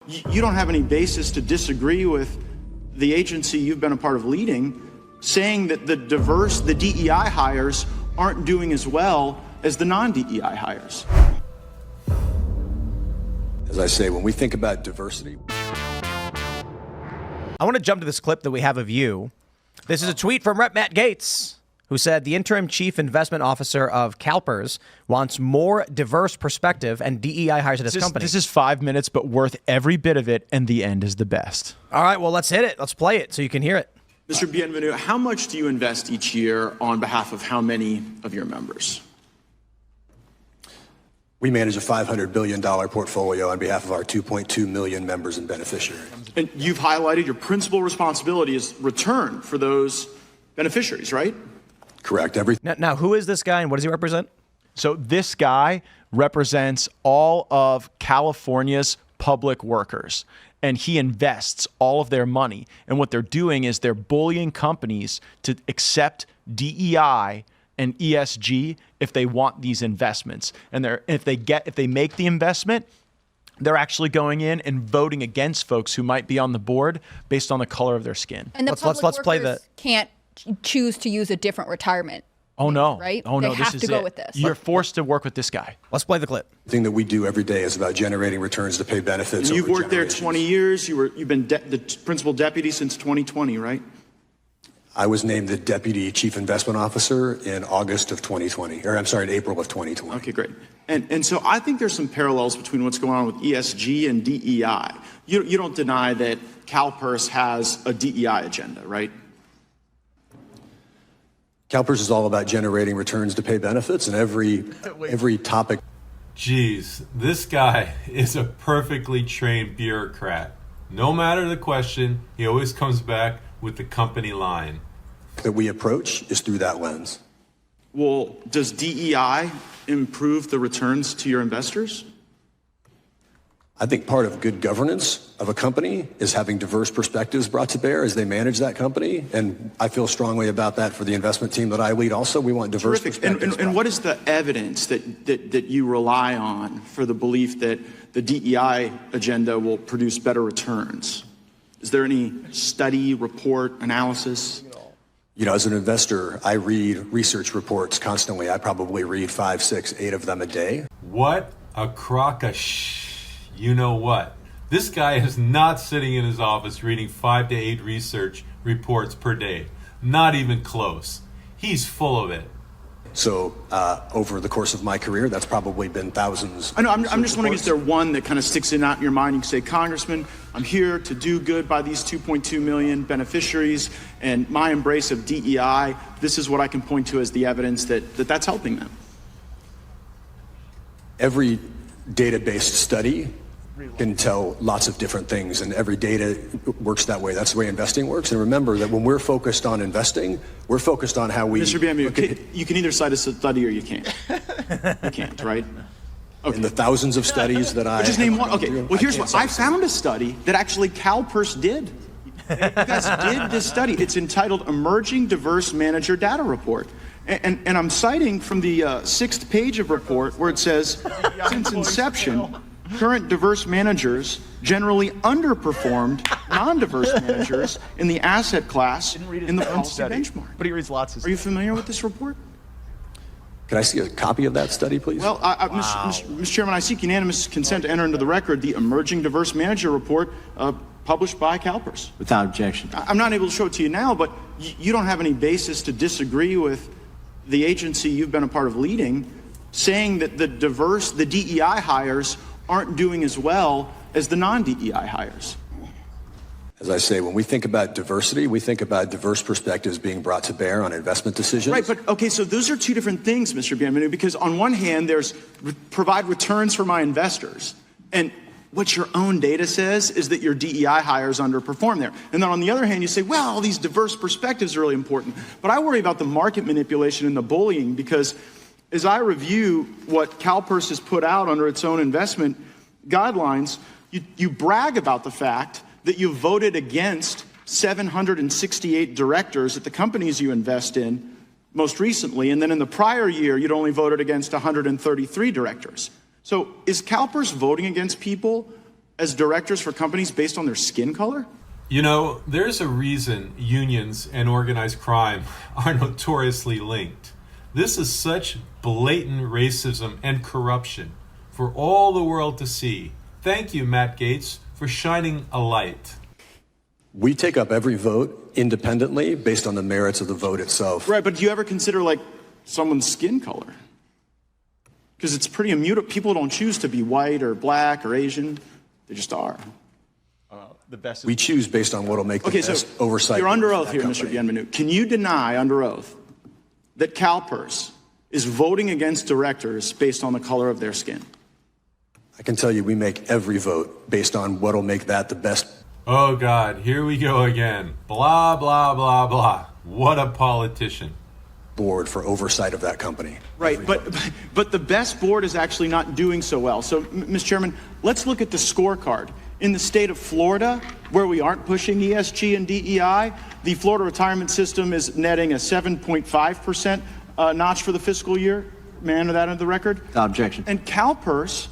you don't have any basis to disagree with the agency you've been a part of leading, saying that the DEI hires aren't doing as well as the non-DEI hires. As I say, when we think about diversity... I want to jump to this clip that we have of you. This is a tweet from Rep. Matt Gaetz, who said the interim chief investment officer of CalPERS wants more diverse perspective and DEI hires at his company. This is 5 minutes, but worth every bit of it, and the end is the best. All right, well, let's hit it. Let's play it so you can hear it. Mr. Bienvenu, how much do you invest each year on behalf of how many of your members? We manage a $500 billion portfolio on behalf of our 2.2 million members and beneficiaries. And you've highlighted your principal responsibility is return for those beneficiaries, right? Correct. Now, who is this guy and what does he represent? So this guy represents all of California's public workers, and he invests all of their money. And what they're doing is they're bullying companies to accept DEI and ESG if they want these investments. And if they make the investment, they're actually going in and voting against folks who might be on the board based on the color of their skin. And let's play that. Can't choose to use a different retirement. Oh no! Right? Oh no! They have to go with this. You're forced to work with this guy. Let's play the clip. The thing that we do every day is about generating returns to pay benefits. And you've worked there 20 years. You've been the principal deputy since 2020, right? I was named the deputy chief investment officer in August of 2020, or I'm sorry, in April of 2020. Okay, great. And so I think there's some parallels between what's going on with ESG and DEI. You don't deny that CalPERS has a DEI agenda, right? CalPERS is all about generating returns to pay benefits, and every topic. Geez, this guy is a perfectly trained bureaucrat. No matter the question, he always comes back with the company line. That we approach is through that lens. Well, does DEI improve the returns to your investors? I think part of good governance of a company is having diverse perspectives brought to bear as they manage that company. And I feel strongly about that for the investment team that I lead. Also, we want diverse perspectives. And what is the evidence that you rely on for the belief that the DEI agenda will produce better returns? Is there any study, report, analysis? You know, as an investor, I read research reports constantly. I probably read 5, 6, 8 of them a day. What a crock of you know what? This guy is not sitting in his office reading 5 to 8 research reports per day. Not even close. He's full of it. So over the course of my career, that's probably been thousands. I know. I'm just wondering, is there one that kind of sticks out in your mind? You can say, Congressman, I'm here to do good by these 2.2 million beneficiaries, and my embrace of DEI, this is what I can point to as the evidence that's helping them. Every data-based study can tell lots of different things, and every data works that way. That's the way investing works. And remember that when we're focused on investing, we're focused on how we... Mr. Bienvenu, you can either cite a study or you can't. You can't, right? Okay. In the thousands of studies that I... Just name one. Okay, well, here's what. I found a study that actually CalPERS did. You guys did this study. It's entitled Emerging Diverse Manager Data Report. And I'm citing from the 6th page of report where it says, since inception, current diverse managers generally underperformed non-diverse managers in the asset class in the policy benchmark. But he reads lots of Are you familiar with this report? Can I see a copy of that study, please? Well, Mr. Chairman, I seek unanimous consent to enter into the record the Emerging Diverse Manager Report published by CalPERS. Without objection. I'm not able to show it to you now, but you don't have any basis to disagree with the agency you've been a part of leading, saying that the DEI hires aren't doing as well as the non-DEI hires. As I say, when we think about diversity, we think about diverse perspectives being brought to bear on investment decisions. Right, but okay, so those are two different things, Mr. Bienvenu, because on one hand, there's provide returns for my investors, and what your own data says is that your DEI hires underperform there. And then on the other hand, you say, well, all these diverse perspectives are really important. But I worry about the market manipulation and the bullying, because as I review what CalPERS has put out under its own investment guidelines, you brag about the fact that you voted against 768 directors at the companies you invest in most recently, and then in the prior year, you'd only voted against 133 directors. So is CalPERS voting against people as directors for companies based on their skin color? You know, there's a reason unions and organized crime are notoriously linked. This is such blatant racism and corruption for all the world to see. Thank you, Matt Gaetz, for shining a light. We take up every vote independently based on the merits of the vote itself. Right, but do you ever consider like someone's skin color? Because it's pretty immutable. People don't choose to be white or black or Asian. They just are. The best. We choose based on what will make the best oversight. You're under for oath that here, company. Mr. Bienvenu. Can you deny under oath that CalPERS is voting against directors based on the color of their skin? I can tell you we make every vote based on what will make that the best. Oh, God, here we go again. Blah, blah, blah, blah. What a politician. Board for oversight of that company. Right, but the best board is actually not doing so well. So, Mr. Chairman, let's look at the scorecard. In the state of Florida, where we aren't pushing ESG and DEI, the Florida retirement system is netting a 7.5% notch for the fiscal year. May I enter that into the record? Objection. And CalPERS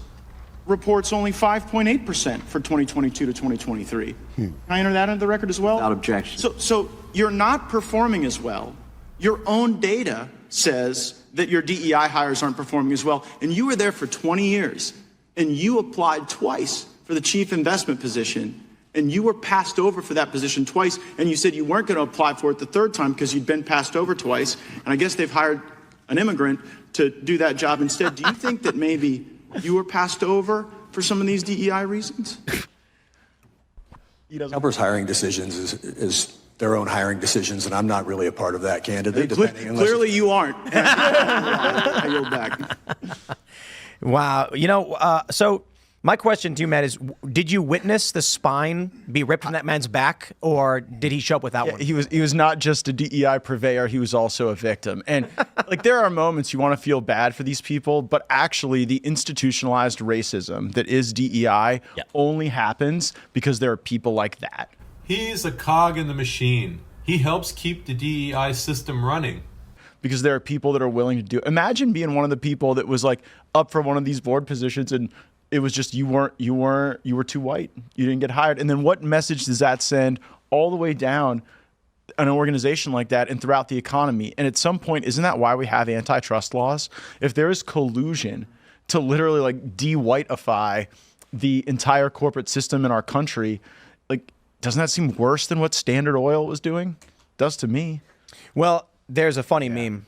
reports only 5.8% for 2022 to 2023. Can I enter that into the record as well? Without objection. So you're not performing as well. Your own data says that your DEI hires aren't performing as well. And you were there for 20 years, and you applied twice for the chief investment position, and you were passed over for that position twice, and you said you weren't going to apply for it the third time because you'd been passed over twice, and I guess they've hired an immigrant to do that job instead. Do you think that maybe you were passed over for some of these DEI reasons? CalPERS hiring decisions is their own hiring decisions, and I'm not really a part of that candidate. Clearly you aren't. I yield back. Wow. So my question to you, Matt, is did you witness the spine be ripped from that man's back, or did he show up without one? He was not just a DEI purveyor, he was also a victim. And like there are moments you want to feel bad for these people, but actually the institutionalized racism that is DEI only happens because there are people like that. He's a cog in the machine. He helps keep the DEI system running. Because there are people that are willing to do it. Imagine being one of the people that was like up for one of these board positions and it was just you were too white. You didn't get hired. And then what message does that send all the way down an organization like that and throughout the economy? And at some point, isn't that why we have antitrust laws? If there is collusion to literally like de-whiteify the entire corporate system in our country, like doesn't that seem worse than what Standard Oil was doing? It does to me. Well, there's a funny meme,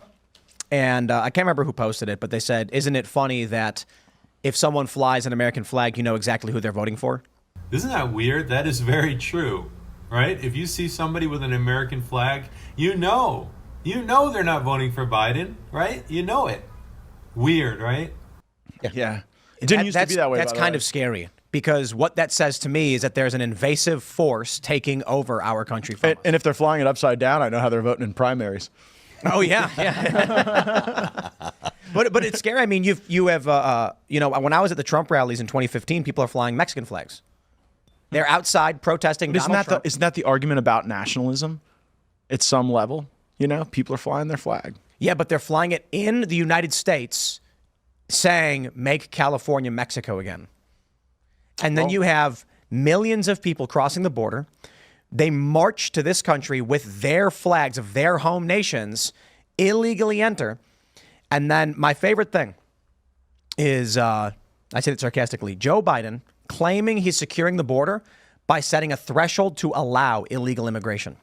and I can't remember who posted it, but they said, isn't it funny that if someone flies an American flag, you know exactly who they're voting for? Isn't that weird? That is very true, right? If you see somebody with an American flag, you know they're not voting for Biden, right? You know it. Weird, right? Yeah. It didn't used to be that way. That's kind of scary, because what that says to me is that there's an invasive force taking over our country from us. And if they're flying it upside down, I know how they're voting in primaries. Oh yeah. But it's scary. I mean, you have when I was at the Trump rallies in 2015, people are flying Mexican flags. They're outside protesting. Isn't that the argument about nationalism? At some level, people are flying their flag. Yeah, but they're flying it in the United States, saying "Make California Mexico again." And then you have millions of people crossing the border. They march to this country with their flags of their home nations, illegally enter. And then my favorite thing is, I say it sarcastically, Joe Biden claiming he's securing the border by setting a threshold to allow illegal immigration.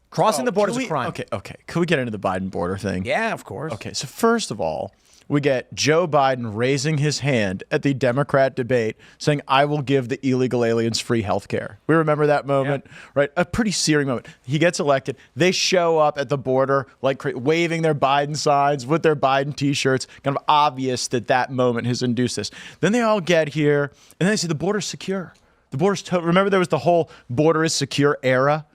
Crossing the border is a crime. Okay. Could we get into the Biden border thing? Yeah, of course. Okay, so first of all, we get Joe Biden raising his hand at the Democrat debate saying, I will give the illegal aliens free health care. We remember that moment, right? A pretty searing moment. He gets elected. They show up at the border, like waving their Biden signs with their Biden T-shirts. Kind of obvious that moment has induced this. Then they all get here, and then they say the border's secure. The border's remember there was the whole border is secure era?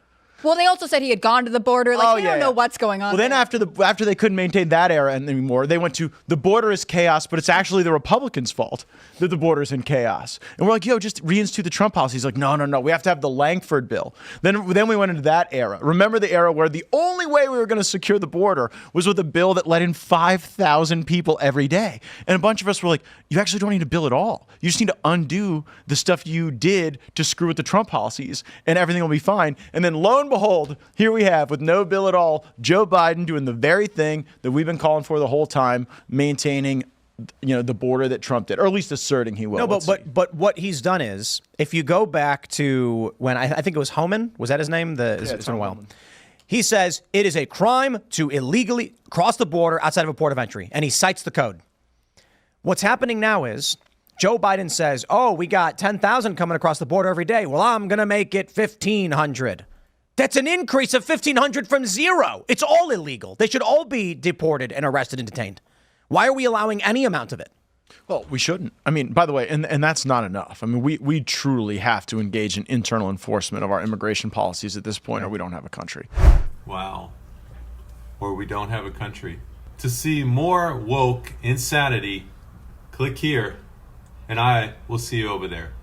Well, they also said he had gone to the border. Like, we don't know what's going on. Well, then after they couldn't maintain that era anymore, they went to the border is chaos, but it's actually the Republicans' fault that the border is in chaos. And we're like, yo, just reinstitute the Trump policy. He's like, no, we have to have the Langford bill. Then we went into that era. Remember the era where the only way we were going to secure the border was with a bill that let in 5,000 people every day. And a bunch of us were like, you actually don't need a bill at all. You just need to undo the stuff you did to screw with the Trump policies, and everything will be fine. And then lo and behold, here we have, with no bill at all, Joe Biden doing the very thing that we've been calling for the whole time, maintaining, the border that Trump did, or at least asserting he will. No, but what he's done is, if you go back to when I think it was Homan, was that his name? It's been a while. He says it is a crime to illegally cross the border outside of a port of entry, and he cites the code. What's happening now is Joe Biden says, oh, we got 10,000 coming across the border every day. Well, I'm going to make it 1,500. That's an increase of 1,500 from zero. It's all illegal. They should all be deported and arrested and detained. Why are we allowing any amount of it? Well, we shouldn't. I mean, by the way, and that's not enough. I mean, we truly have to engage in internal enforcement of our immigration policies at this point, or we don't have a country. Wow. Or we don't have a country. To see more woke insanity, click here, and I will see you over there.